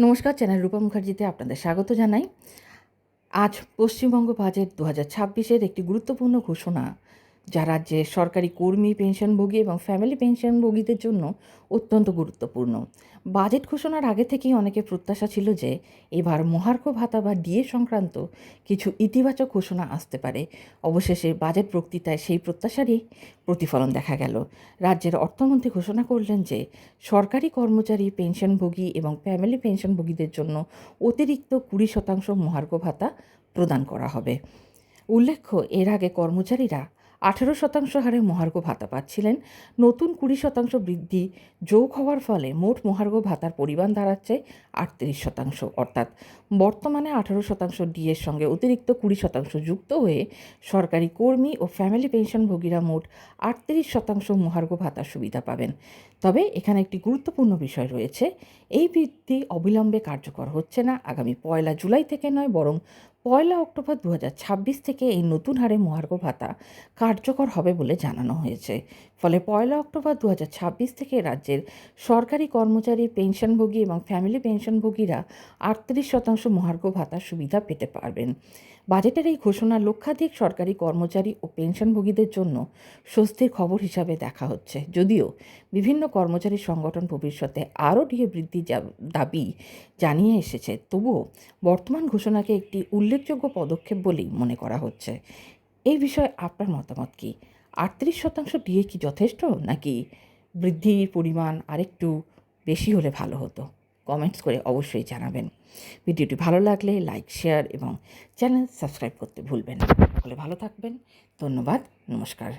নমস্কার, চ্যানেল রূপা মুখার্জিতে আপনাদের স্বাগত জানাই। আজ পশ্চিমবঙ্গ বাজেট 2026-এর একটি গুরুত্বপূর্ণ ঘোষণা, যা রাজ্যের সরকারি কর্মী, পেনশনভোগী এবং ফ্যামিলি পেনশনভোগীদের জন্য অত্যন্ত গুরুত্বপূর্ণ। বাজেট ঘোষণার আগে থেকেই অনেকের প্রত্যাশা ছিল যে এবার মহার্ঘ ভাতা বা ডিএ সংক্রান্ত কিছু ইতিবাচক ঘোষণা আসতে পারে। অবশেষে বাজেট বক্তৃতায় সেই প্রত্যাশারই প্রতিফলন দেখা গেল। রাজ্যের অর্থমন্ত্রী ঘোষণা করলেন যে সরকারি কর্মচারী, পেনশনভোগী এবং ফ্যামিলি পেনশনভোগীদের জন্য অতিরিক্ত 20% মহার্ঘ ভাতা প্রদান করা হবে। উল্লেখ্য, এর আগে কর্মচারীরা 18% হারে মহার্ঘ ভাতা পাচ্ছিলেন। নতুন 20% বৃদ্ধি যোগ হওয়ার ফলে মোট মহার্ঘ ভাতার পরিমাণ দাঁড়াচ্ছে 38%। অর্থাৎ বর্তমানে 18% ডিএর সঙ্গে অতিরিক্ত 20% যুক্ত হয়ে সরকারি কর্মী ও ফ্যামিলি পেনশনভোগীরা মোট 38% মহার্ঘ ভাতার সুবিধা পাবেন। তবে এখানে একটি গুরুত্বপূর্ণ বিষয় রয়েছে। এই বৃদ্ধি অবিলম্বে কার্যকর হচ্ছে না। আগামী 1 জুলাই থেকে নয়, বরং 1 অক্টোবর 2026 থেকে এই নতুন হারে মহার্ঘ ভাতা কার্যকর হবে বলে জানানো হয়েছে। ফলে 1 অক্টোবর 2026 থেকে রাজ্যের সরকারি কর্মচারী, পেনশনভোগী এবং ফ্যামিলি পেনশনভোগীরা 38% মহার্ঘ ভাতার সুবিধা পেতে পারবেন। বাজেটের এই ঘোষণা লক্ষাধিক সরকারি কর্মচারী ও পেনশনভোগীদের জন্য স্বস্তির খবর হিসাবে দেখা হচ্ছে। যদিও বিভিন্ন কর্মচারী সংগঠন ভবিষ্যতে আরও ডিএ বৃদ্ধি দাবি জানিয়ে এসেছে, তবুও বর্তমান ঘোষণাকে একটি উল্লেখযোগ্য পদক্ষেপ বলেই মনে করা হচ্ছে। এই বিষয়ে আপনার মতামত কী? 38% ডিএ কি যথেষ্ট, নাকি বৃদ্ধির পরিমাণ আরেকটু বেশি হলে ভালো হতো? কমেন্টস করে অবশ্যই জানাবেন। ভিডিওটি ভালো লাগলে লাইক, শেয়ার এবং চ্যানেল সাবস্ক্রাইব করতে ভুলবেন না। সকলে ভালো থাকবেন। ধন্যবাদ। নমস্কার।